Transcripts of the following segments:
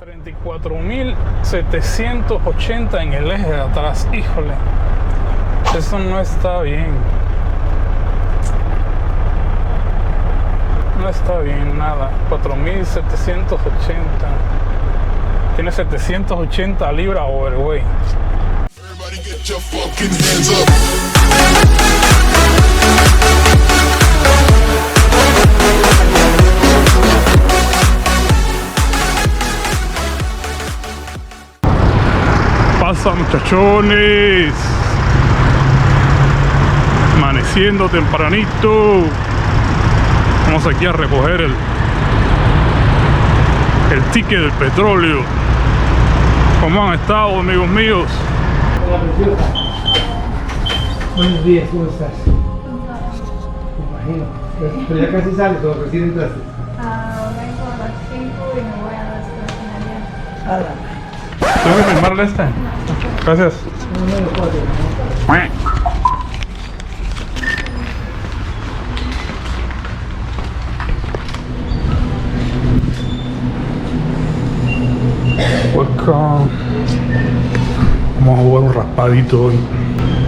34.780 en el eje de atrás. Híjole, eso no está bien. No está bien nada. 4.780. Tiene 780 libras overweight. Everybody get your fucking hands up. Pasa, muchachones, amaneciendo tempranito. Vamos aquí a recoger el ticket del petróleo. ¿Cómo han estado, amigos míos? Hola, preciosa. Buenos días, ¿cómo estás? Me imagino. Pero ya casi sales, o recién entraste. Vengo a las 5 y me voy a las 3 Ah, ¿Tengo que filmarle este? Gracias. no lo puedo. Welcome. Vamos a jugar un raspadito hoy.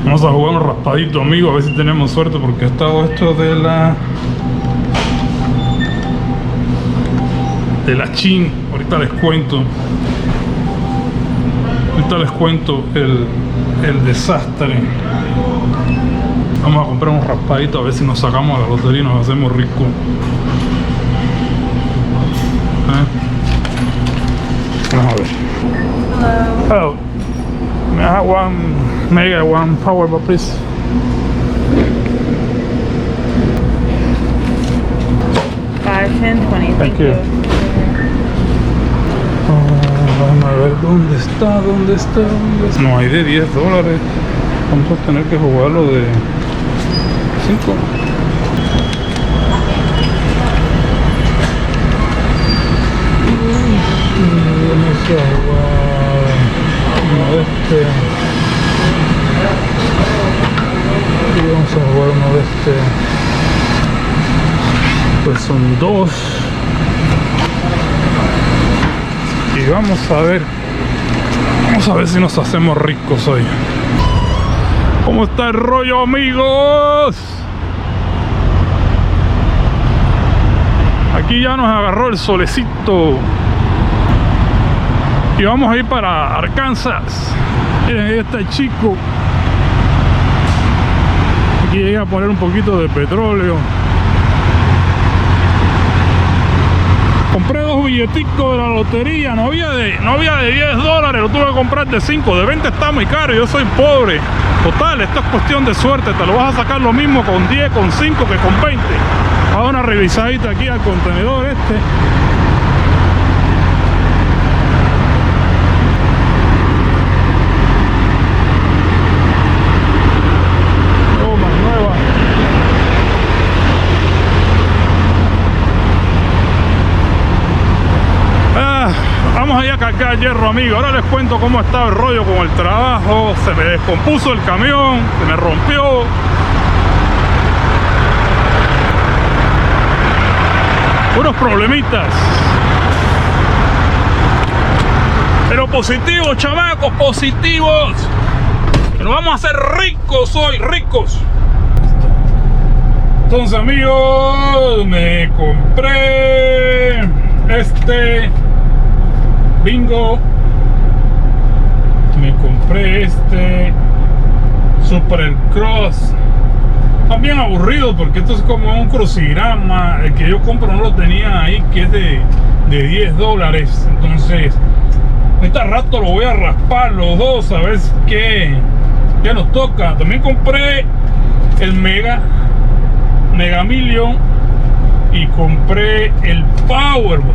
Vamos a jugar un raspadito, amigo. A ver si tenemos suerte, porque ha estado esto de la chin. Ahorita les cuento. El desastre. Vamos a comprar un raspadito a ver si nos sacamos a la lotería y nos hacemos ricos. Vamos a ver. Hello. May I have one mega, one Powerball, please? $5, $10, $20. Thank you. Vamos a ver dónde está. No hay de $10. Vamos a tener que jugarlo de 5. Vamos a jugar uno de este. Y vamos a jugar uno de este. Pues son 2. Y vamos a ver si nos hacemos ricos hoy. ¿Cómo está el rollo, amigos? Aquí ya nos agarró el solecito. Y vamos a ir para Arkansas. Miren, ahí está el chico. Aquí llegué a poner un poquito de petróleo. Compré 2 billeticos de la lotería. No había de $10. Lo tuve que comprar de 5. De 20 está muy caro. Yo soy pobre. Total, esto es cuestión de suerte. Te lo vas a sacar lo mismo con 10, con 5 que con 20. Hago una revisadita aquí al contenedor este. Vamos allá a cargar hierro, amigo. Ahora les cuento cómo estaba el rollo con el trabajo. Se me descompuso el camión, se me rompió. Unos problemitas. Pero positivos, chamacos, positivos. Que nos vamos a hacer ricos hoy, ricos. Entonces, amigos, me compré este bingo. Me compré este Supercross. También aburrido porque esto es como un crucigrama. El que yo compro no lo tenía ahí, que es de $10. Entonces este rato lo voy a raspar los dos a ver qué nos toca. También compré el Mega Million y compré el Powerball.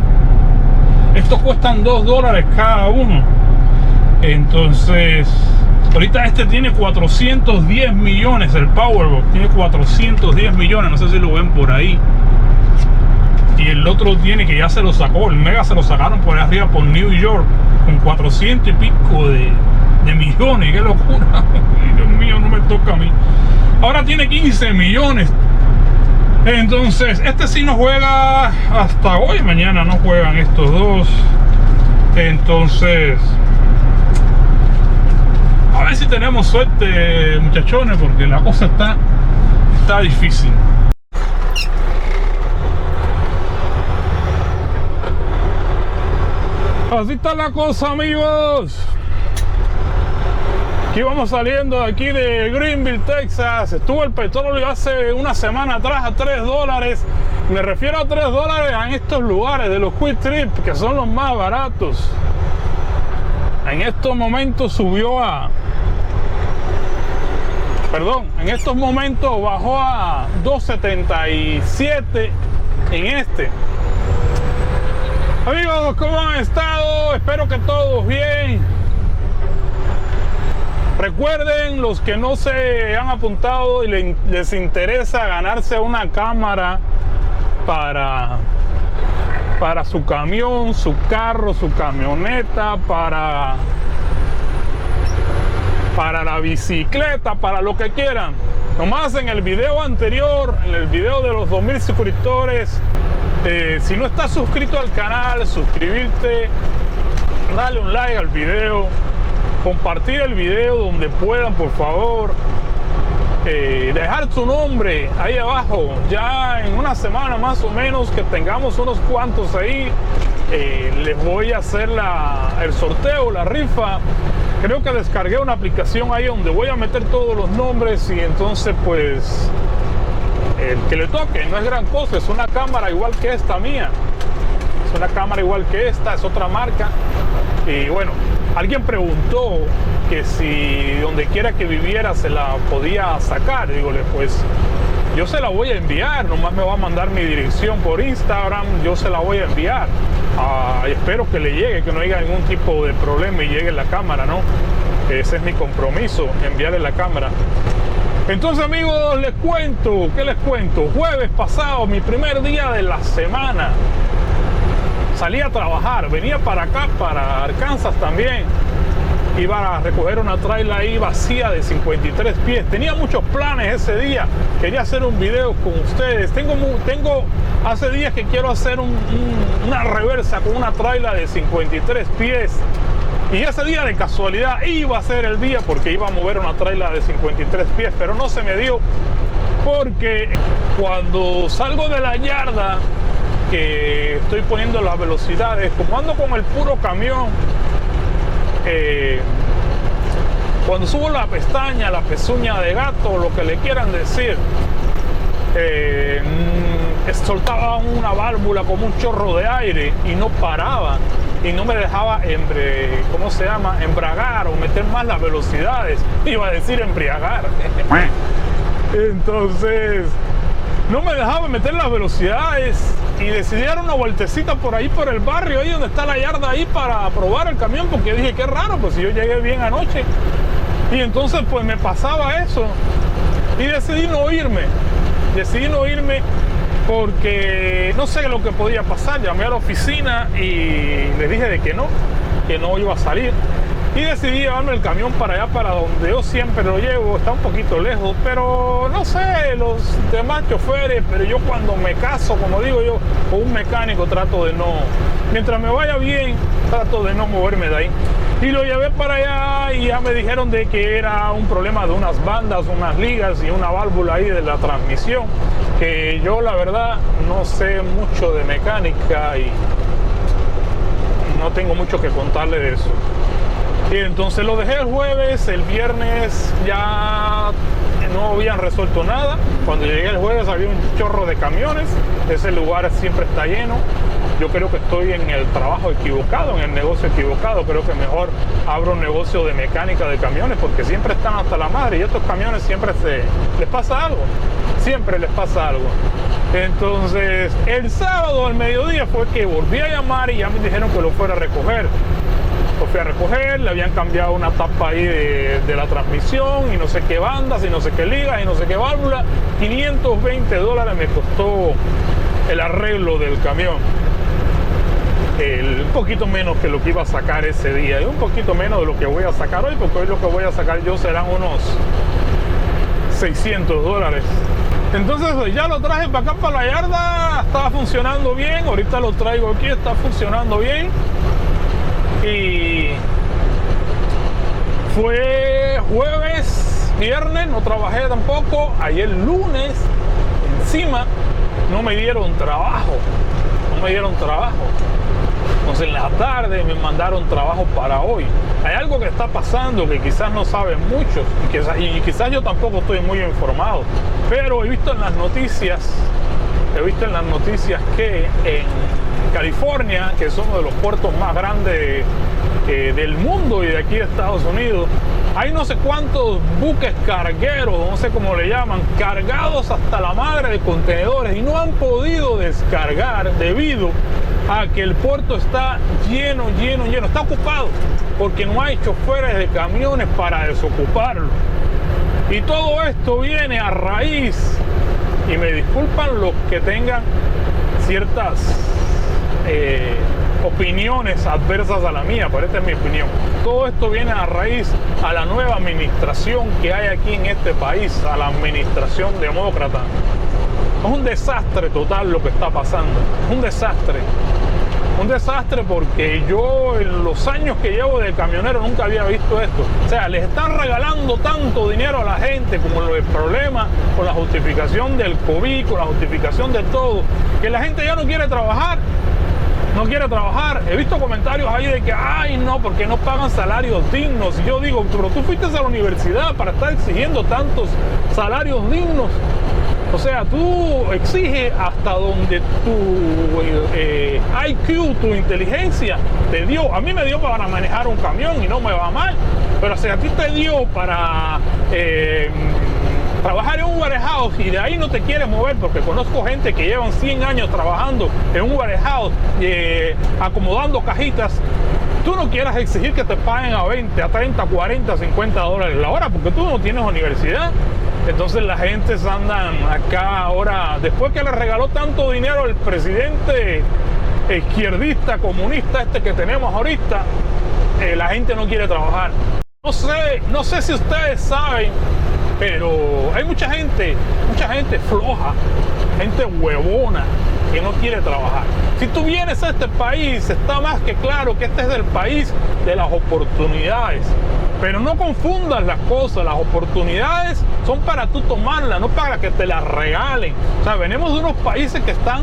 Estos cuestan $2 cada uno. Entonces ahorita este tiene 410 millones. El Powerball tiene 410 millones. No sé si lo ven por ahí. Y el otro tiene, que ya se lo sacó, el Mega se lo sacaron por ahí arriba, por New York, con 400 y pico de millones. ¡Qué locura! Dios mío, no me toca a mí. Ahora tiene 15 millones. Entonces este sí no juega hasta hoy. Mañana no juegan estos dos. Entonces, a ver si tenemos suerte, muchachones, porque la cosa está difícil. Así está la cosa, amigos. Aquí vamos saliendo de aquí de Greenville, Texas. Estuvo el petróleo hace una semana atrás a $3. Me refiero a $3 en estos lugares de los Quick Trip, que son los más baratos. En estos momentos subió a... Perdón, en estos momentos bajó a $2.77 en este. Amigos, ¿cómo han estado? Espero que todos bien. Recuerden, los que no se han apuntado y les interesa ganarse una cámara para su camión, su carro, su camioneta, para la bicicleta, para lo que quieran. Nomás en el video anterior, en el video de los 2000 suscriptores, si no estás suscrito al canal, suscribirte, dale un like al video, compartir el video donde puedan, por favor, dejar tu nombre ahí abajo. Ya en una semana más o menos que tengamos unos cuantos ahí, les voy a hacer el sorteo, la rifa. Creo que descargué una aplicación ahí donde voy a meter todos los nombres y entonces pues el que le toque, no es gran cosa, es una cámara igual que esta mía. Es una cámara igual que esta, es otra marca. Y bueno, alguien preguntó que si donde quiera que viviera se la podía sacar. Dígole, pues yo se la voy a enviar, nomás me va a mandar mi dirección por Instagram, yo se la voy a enviar. Espero que le llegue, que no haya ningún tipo de problema y llegue la cámara, ¿no? Ese es mi compromiso, enviarle la cámara. Entonces, amigos, les cuento, ¿qué les cuento? Jueves pasado, mi primer día de la semana, salí a trabajar, venía para acá, para Arkansas también. Iba a recoger una trailer ahí vacía de 53 pies. Tenía muchos planes ese día. Quería hacer un video con ustedes. Tengo hace días que quiero hacer una reversa con una trailer de 53 pies. Y ese día de casualidad iba a ser el día porque iba a mover una trailer de 53 pies. Pero no se me dio porque cuando salgo de la yarda, que estoy poniendo las velocidades, como ando con el puro camión, cuando subo la pestaña, la pezuña de gato, lo que le quieran decir, soltaba una válvula como un chorro de aire y no paraba y no me dejaba embragar o meter más las velocidades. Iba a decir embriagar. Entonces no me dejaba meter las velocidades y decidí dar una vueltecita por ahí, por el barrio, ahí donde está la yarda ahí, para probar el camión, porque dije, qué raro, pues si yo llegué bien anoche. Y entonces pues me pasaba eso y decidí no irme porque no sé lo que podía pasar. Llamé a la oficina y les dije de que no iba a salir. Y decidí llevarme el camión para allá, para donde yo siempre lo llevo. Está un poquito lejos, pero no sé, los demás choferes, pero yo cuando me caso, como digo yo, con un mecánico trato de no, mientras me vaya bien, trato de no moverme de ahí. Y lo llevé para allá y ya me dijeron de que era un problema de unas bandas, unas ligas y una válvula ahí de la transmisión, que yo la verdad no sé mucho de mecánica y no tengo mucho que contarle de eso. Y entonces lo dejé el jueves. El viernes ya no habían resuelto nada. Cuando llegué el jueves había un chorro de camiones. Ese lugar siempre está lleno. Yo creo que estoy en el trabajo equivocado, en el negocio equivocado. Creo que mejor abro un negocio de mecánica de camiones, porque siempre están hasta la madre y estos camiones siempre les pasa algo. Siempre les pasa algo. Entonces el sábado al mediodía fue que volví a llamar y ya me dijeron que lo fuera a recoger. Lo fui a recoger, le habían cambiado una tapa ahí de la transmisión y no sé qué bandas y no sé qué ligas y no sé qué válvula. $520 me costó el arreglo del camión. Un poquito menos que lo que iba a sacar ese día y un poquito menos de lo que voy a sacar hoy, porque hoy lo que voy a sacar yo serán unos $600. Entonces ya lo traje para acá, para la yarda. Estaba funcionando bien. Ahorita lo traigo aquí, está funcionando bien. Y fue jueves, viernes, no trabajé tampoco. Ayer lunes, encima, no me dieron trabajo. Entonces en la tarde me mandaron trabajo para hoy. Hay algo que está pasando que quizás no saben muchos y quizás yo tampoco estoy muy informado, pero he visto en las noticias que en California, que es uno de los puertos más grandes del mundo y de aquí de Estados Unidos, hay no sé cuántos buques cargueros, no sé cómo le llaman, cargados hasta la madre de contenedores y no han podido descargar debido a que el puerto está lleno, está ocupado porque no hay choferes de camiones para desocuparlo. Y todo esto viene a raíz, y me disculpan los que tengan ciertas opiniones adversas a la mía, pero esta es mi opinión. Todo esto viene a raíz a la nueva administración que hay aquí en este país, a la administración demócrata. Es un desastre total lo que está pasando, un desastre porque yo en los años que llevo de camionero nunca había visto esto. O sea, les están regalando tanto dinero a la gente como el problema con la justificación del COVID, con la justificación de todo, que la gente ya no quiere trabajar. He visto comentarios ahí de que, ay no, porque no pagan salarios dignos. Y yo digo, pero tú fuiste a la universidad para estar exigiendo tantos salarios dignos. O sea, tú exiges hasta donde tu IQ, tu inteligencia te dio. A mí me dio para manejar un camión y no me va mal. Pero si a ti te dio para trabajar en un warehouse y de ahí no te quieres mover, porque conozco gente que llevan 100 años trabajando en un warehouse, acomodando cajitas, tú no quieras exigir que te paguen a 20, a 30, 40, 50 dólares la hora, porque tú no tienes universidad. Entonces la gente se andan acá ahora, después que le regaló tanto dinero el presidente izquierdista, comunista que tenemos ahorita, la gente no quiere trabajar. No sé si ustedes saben, pero hay mucha gente floja, gente huevona que no quiere trabajar. Si tú vienes a este país, está más que claro que este es el país de las oportunidades. Pero no confundas las cosas, las oportunidades son para tú tomarlas, no para que te las regalen. O sea, venimos de unos países que están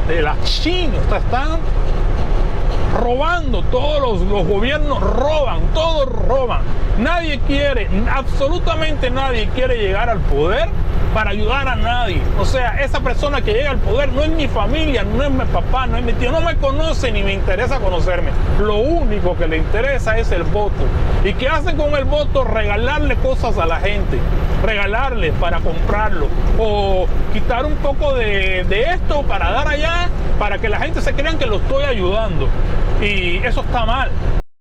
de la China, o sea, están robando, todos los gobiernos roban, todos roban. Nadie quiere, absolutamente nadie quiere llegar al poder para ayudar a nadie. O sea, esa persona que llega al poder no es mi familia, no es mi papá, no es mi tío, no me conoce ni me interesa conocerme. Lo único que le interesa es el voto. ¿Y qué hacen con el voto? Regalarle cosas a la gente, regalarle para comprarlo, o quitar un poco de esto para dar allá, para que la gente se crea que lo estoy ayudando. Y eso está mal.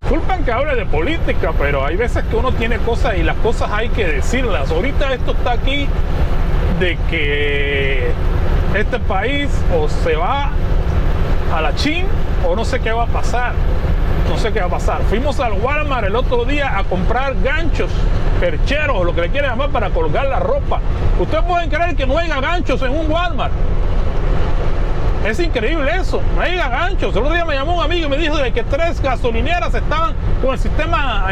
Disculpen que hable de política, pero hay veces que uno tiene cosas y las cosas hay que decirlas. Ahorita esto está aquí de que este país o se va a la China o no sé qué va a pasar. Fuimos al Walmart el otro día a comprar ganchos, percheros o lo que le quieran llamar para colgar la ropa. Ustedes pueden creer que no haya ganchos en un Walmart. Es increíble eso, no hay ganchos. El otro día me llamó un amigo y me dijo de que 3 gasolineras estaban con el sistema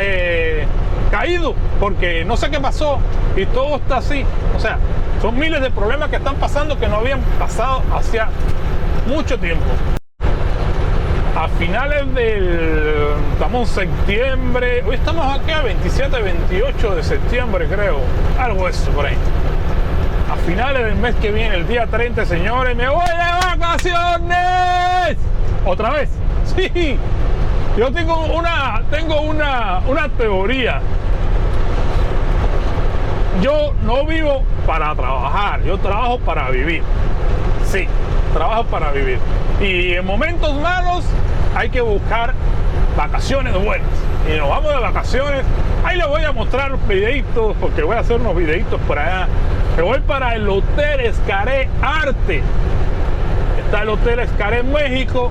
caído porque no sé qué pasó y todo está así. O sea, son miles de problemas que están pasando que no habían pasado hacía mucho tiempo. A finales estamos en septiembre, hoy estamos aquí a 27, 28 de septiembre creo, algo de eso por ahí. A finales del mes que viene, el día 30, señores, me voy de vacaciones. ¿Otra vez? Sí. Yo tengo una teoría. Yo no vivo para trabajar, yo trabajo para vivir. Sí, trabajo para vivir. Y en momentos malos hay que buscar vacaciones buenas. Y nos vamos de vacaciones. Ahí les voy a mostrar los videitos, porque voy a hacer unos videitos por allá. Me voy para el Hotel Xcaret Arte. Está el Hotel Xcaret México,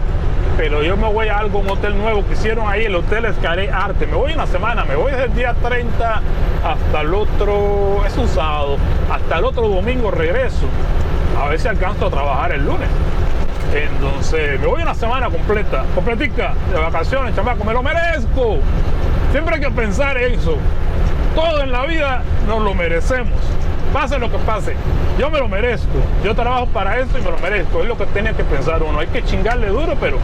pero yo me voy a un hotel nuevo que hicieron ahí, el Hotel Xcaret Arte. Me voy una semana, me voy desde el día 30 hasta el otro, es un sábado, hasta el otro domingo regreso. A ver si alcanzo a trabajar el lunes. Entonces, me voy una semana completica, de vacaciones, chamaco, me lo merezco. Siempre hay que pensar eso. Todo en la vida nos lo merecemos. Pase lo que pase, yo me lo merezco. Yo trabajo para esto y me lo merezco. Es lo que tenía que pensar uno. Hay que chingarle duro, pero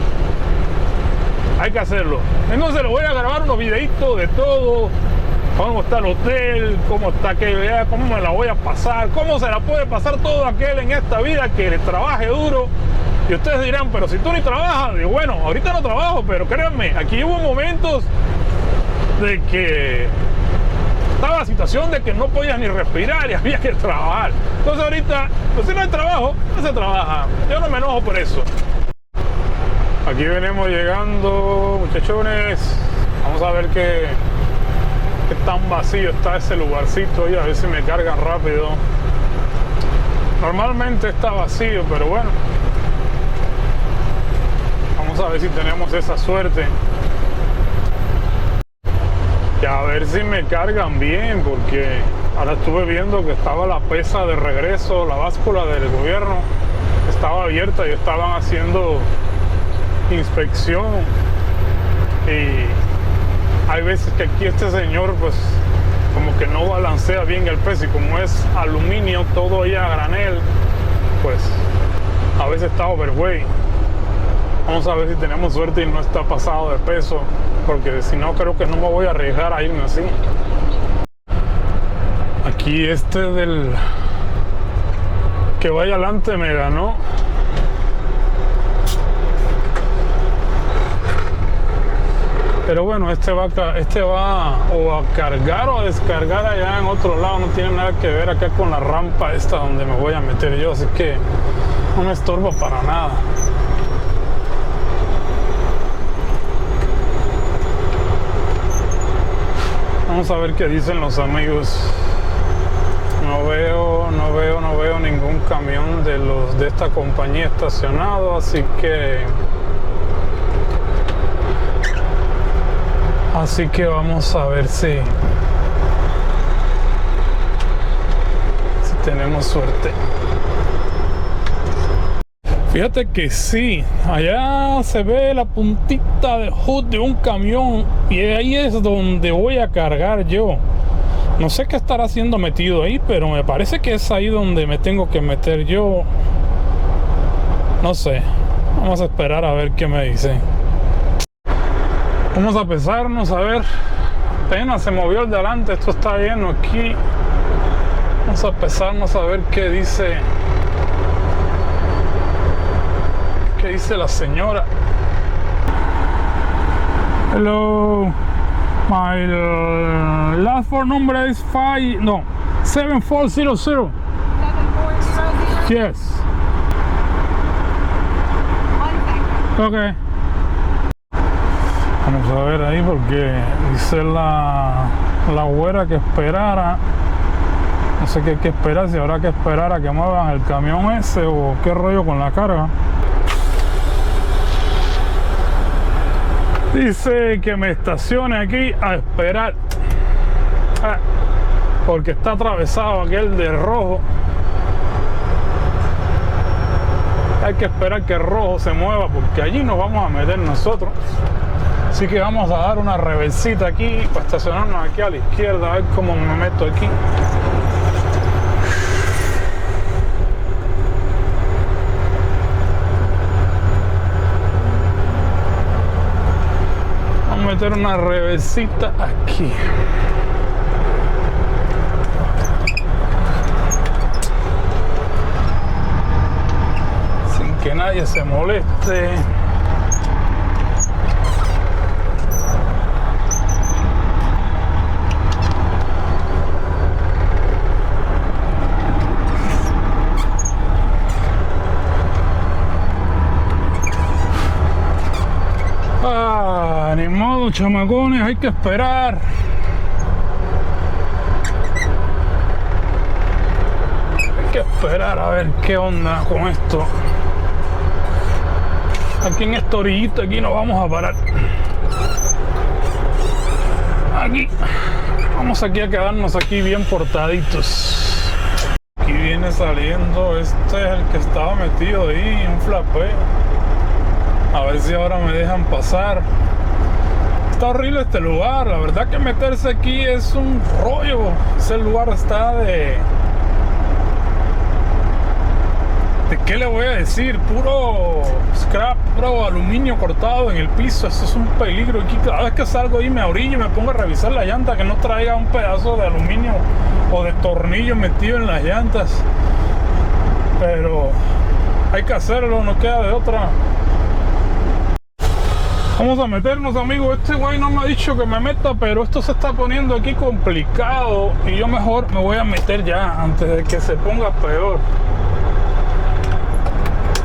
hay que hacerlo. Entonces le voy a grabar unos videitos de todo. Cómo está el hotel, cómo está que cómo me la voy a pasar, cómo se la puede pasar todo aquel en esta vida que le trabaje duro. Y ustedes dirán, pero si tú ni trabajas, digo, bueno, ahorita no trabajo, pero créanme, aquí hubo momentos de que estaba la situación de que no podías ni respirar y había que trabajar. Entonces ahorita, pues si no hay trabajo, no se trabaja. Yo no me enojo por eso. Aquí venimos llegando, muchachones. Vamos a ver qué tan vacío está ese lugarcito ahí, a ver si me cargan rápido. Normalmente está vacío, pero bueno, vamos a ver si tenemos esa suerte y a ver si me cargan bien, porque ahora estuve viendo que estaba la pesa de regreso, la báscula del gobierno estaba abierta y estaban haciendo inspección. Y hay veces que aquí este señor pues como que no balancea bien el peso, y como es aluminio todo ahí a granel, pues a veces está overweight. Vamos a ver si tenemos suerte y no está pasado de peso, porque si no creo que no me voy a arriesgar a irme así. Aquí este del que vaya adelante me ganó. Pero bueno, este va o a cargar o a descargar allá en otro lado. No tiene nada que ver acá con la rampa esta donde me voy a meter yo, así que no me estorba para nada. Vamos a ver qué dicen los amigos. No veo ningún camión de esta compañía estacionado, así que vamos a ver si tenemos suerte. Fíjate que sí, allá se ve la puntita de hood de un camión y ahí es donde voy a cargar yo. No sé qué estará siendo metido ahí, pero me parece que es ahí donde me tengo que meter yo. No sé, vamos a esperar a ver qué me dice. Vamos a pesarnos, a ver. Apenas se movió el de adelante, esto está lleno aquí. Vamos a pesarnos a ver qué dice. ¿Qué dice la señora? Hello. My last four number is 7400. 7400. Yes. 1 second. Okay. Vamos a ver ahí porque dice la güera que esperara. No sé qué hay que esperar, si habrá que esperar a que muevan el camión ese o qué rollo con la carga. Dice que me estacione aquí a esperar, porque está atravesado aquel de rojo. Hay que esperar que el rojo se mueva, porque allí nos vamos a meter nosotros. Así que vamos a dar una reversita aquí para estacionarnos aquí a la izquierda, a ver cómo me meto aquí. Vamos a meter una reversita aquí. Sin que nadie se moleste. Ni modo, chamacones, hay que esperar. Hay que esperar a ver qué onda con esto. Aquí en esta orillita, aquí nos vamos a parar. Aquí. Vamos aquí a quedarnos aquí bien portaditos. Aquí viene viene saliendo. Este es el que estaba metido ahí, un flapé. A ver si ahora me dejan pasar. Está horrible este lugar. La verdad que meterse aquí es un rollo. Ese lugar está de ¿qué le voy a decir? Puro scrap, puro aluminio cortado en el piso. Eso es un peligro aquí. Cada vez que salgo ahí me orillo y me pongo a revisar la llanta, que no traiga un pedazo de aluminio o de tornillo metido en las llantas. Pero hay que hacerlo, no queda de otra. Vamos a meternos, amigos. Este güey no me ha dicho que me meta, pero esto se está poniendo aquí complicado y yo mejor me voy a meter ya antes de que se ponga peor.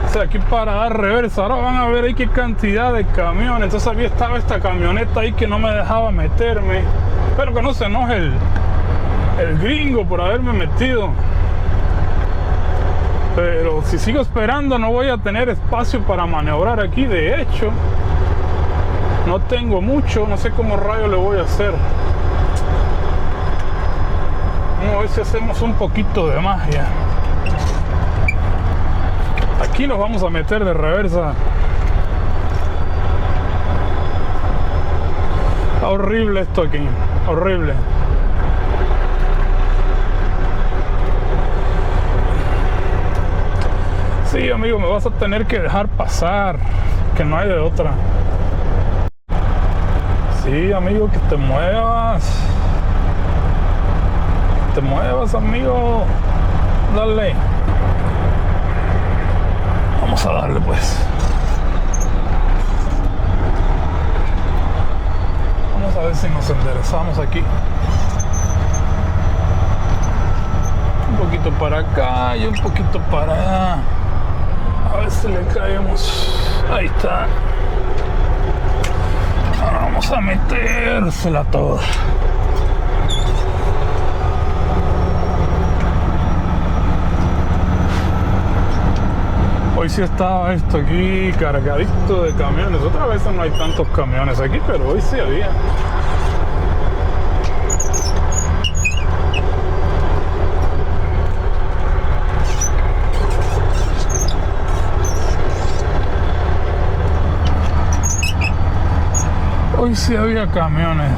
O sea, aquí para dar reversa. Ahora van a ver ahí qué cantidad de camiones. Entonces había estado esta camioneta ahí que no me dejaba meterme. Espero que no se enoje el gringo por haberme metido. Pero si sigo esperando no voy a tener espacio para maniobrar aquí. De hecho, no tengo mucho. No sé cómo rayo le voy a hacer. Vamos a ver si hacemos un poquito de magia. Aquí nos vamos a meter de reversa. Está horrible esto aquí, horrible. Sí, amigo, me vas a tener que dejar pasar, que no hay de otra. Sí, amigo, que te muevas. Te muevas, amigo. Dale. Vamos a darle pues. Vamos a ver si nos enderezamos aquí. Un poquito para acá y un poquito para allá. A ver si le caemos. Ahí está. Ahora vamos a metérsela toda. Hoy sí estaba esto aquí cargadito de camiones. Otra vez no hay tantos camiones aquí, pero hoy sí había. Hoy sí había camiones.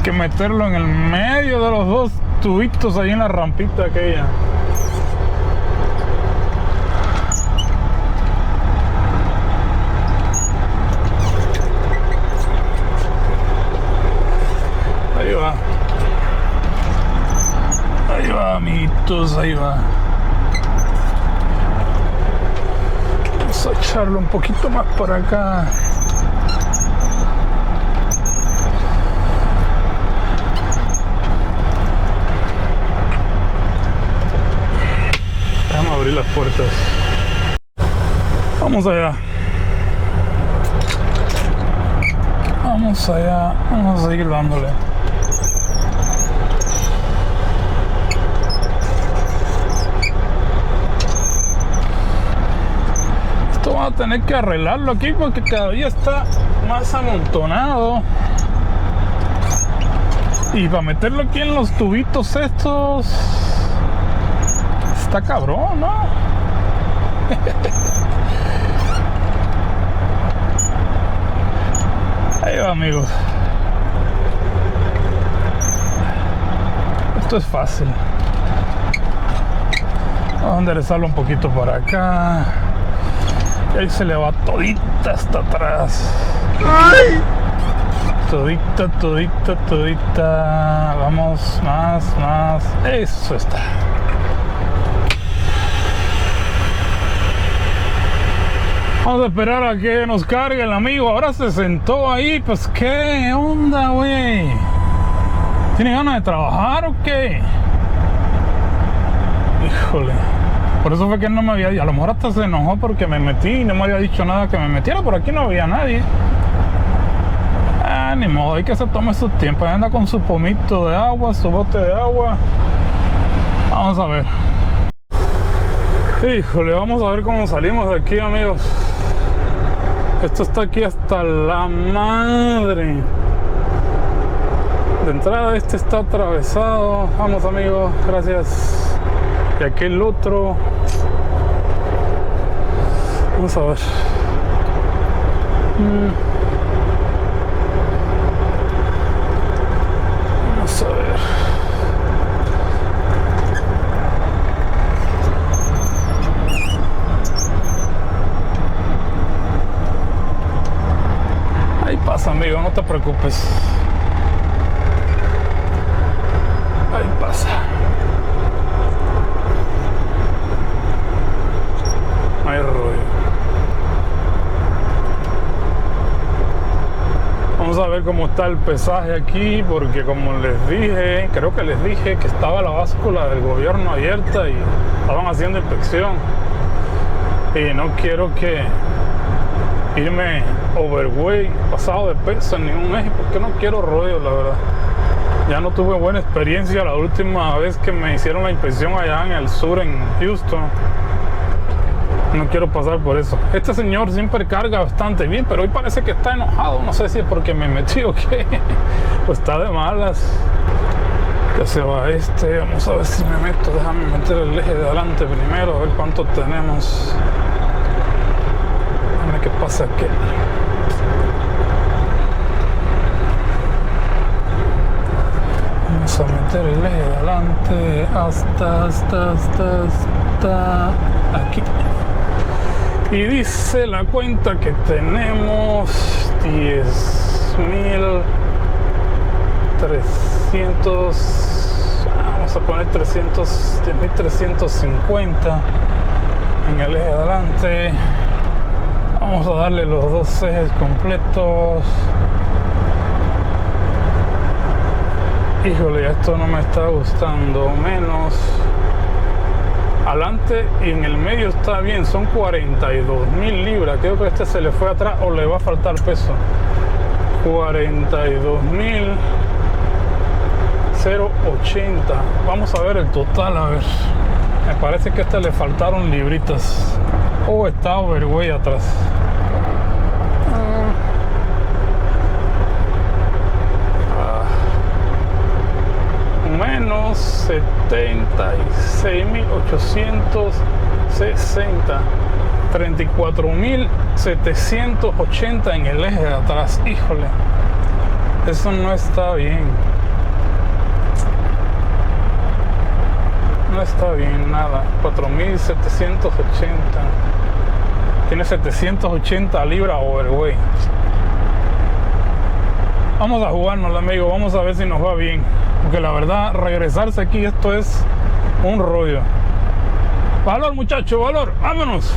Que meterlo en el medio de los dos tubitos ahí en la rampita aquella. Ahí va. Ahí va, amiguitos, ahí va. Vamos a echarlo un poquito más por acá. Abrir las puertas. Vamos allá. Vamos allá. Vamos a seguir dándole. Esto va a tener que arreglarlo aquí porque cada día está más amontonado. Y para meterlo aquí en los tubitos estos está cabrón, ¿no? Ahí va, amigos. Esto es fácil. Vamos a enderezarlo un poquito para acá. Y ahí se le va todita hasta atrás. ¡Ay! Todita, todita, todita. Vamos, más. Eso está. Vamos a esperar a que nos cargue el amigo. Ahora se sentó ahí. Pues qué onda, güey. ¿Tiene ganas de trabajar o qué? Híjole. Por eso fue que él no me había dicho. A lo mejor hasta se enojó porque me metí y no me había dicho nada que me metiera. Por aquí no había nadie. Ni modo. Hay que se tome su tiempo. Anda con su pomito de agua, su bote de agua. Vamos a ver. Híjole, vamos a ver cómo salimos de aquí, amigos. Esto está aquí hasta la madre. De entrada este está atravesado. Vamos amigos, gracias. Y aquí el otro. Vamos a ver. Vamos a ver. Ahí pasa amigo, no te preocupes. Ahí pasa. No hay ruido. Vamos a ver cómo está el pesaje aquí, porque como les dije, creo que les dije que estaba la báscula del gobierno abierta y estaban haciendo inspección. Y no quiero que irme overweight, pasado de peso en ningún eje, porque no quiero rollo, la verdad. Ya no tuve buena experiencia la última vez que me hicieron la inspección allá en el sur, en Houston. No quiero pasar por eso. Este señor siempre carga bastante bien, pero hoy parece que está enojado. No sé si es porque me metí o qué. Pues está de malas. Ya se va este. Vamos a ver si me meto. Déjame meter el eje de adelante primero, a ver cuánto tenemos. A ver qué pasa aquí. Vamos a meter el eje de adelante hasta aquí. Y dice la cuenta que tenemos 10.300, vamos a poner 10.350 en el eje de adelante. Vamos a darle los dos ejes completos. Híjole, esto no me está gustando. Menos adelante y en el medio está bien, son 42.000 libras. Creo que este se le fue atrás o le va a faltar peso. 42.080. Vamos a ver el total, a ver. Me parece que a este le faltaron libritas. O está overweight atrás. Menos 76.860, 34.780 en el eje de atrás. Híjole, eso no está bien. No está bien nada. 4.780. Tiene 780 libras overweight. Vamos a jugárnosla, amigo. Vamos a ver si nos va bien. Porque la verdad, regresarse aquí, esto es un rollo. Valor, muchachos, valor. Vámonos.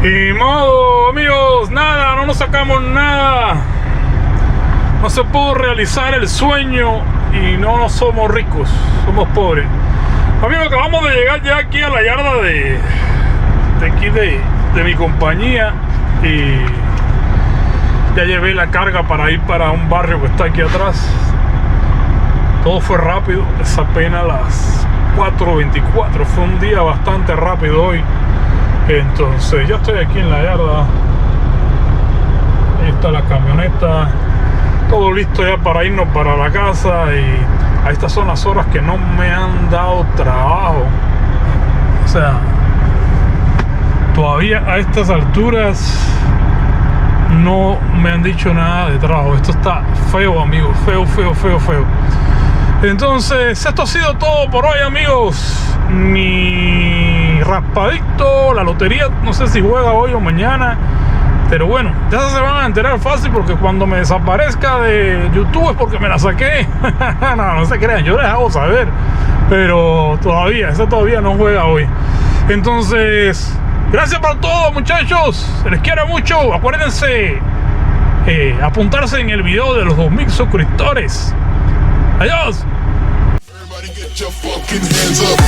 Y modo, amigos, nada, no nos sacamos nada. No se pudo realizar el sueño y no somos ricos, somos pobres. Amigos, acabamos de llegar ya aquí a la yarda de aquí de mi compañía y ya llevé la carga para ir para un barrio que está aquí atrás. Todo fue rápido, es apenas las 4:24. Fue un día bastante rápido hoy. Entonces ya estoy aquí en la yarda. Ahí está la camioneta. Todo listo ya para irnos para la casa. Y a estas son las horas que no me han dado trabajo. O sea, todavía a estas alturas no me han dicho nada de trabajo. Esto está feo, amigos. Feo. Entonces, esto ha sido todo por hoy, amigos. Mi raspadito, la lotería, no sé si juega hoy o mañana. Pero bueno, ya se van a enterar fácil, porque cuando me desaparezca de YouTube es porque me la saqué. No se crean, yo les hago saber. Pero todavía, esa todavía no juega hoy. Entonces, gracias por todo, muchachos. Se les quiere mucho. Acuérdense apuntarse en el video de los 2000 suscriptores. Adiós. Everybody get your fucking hands up.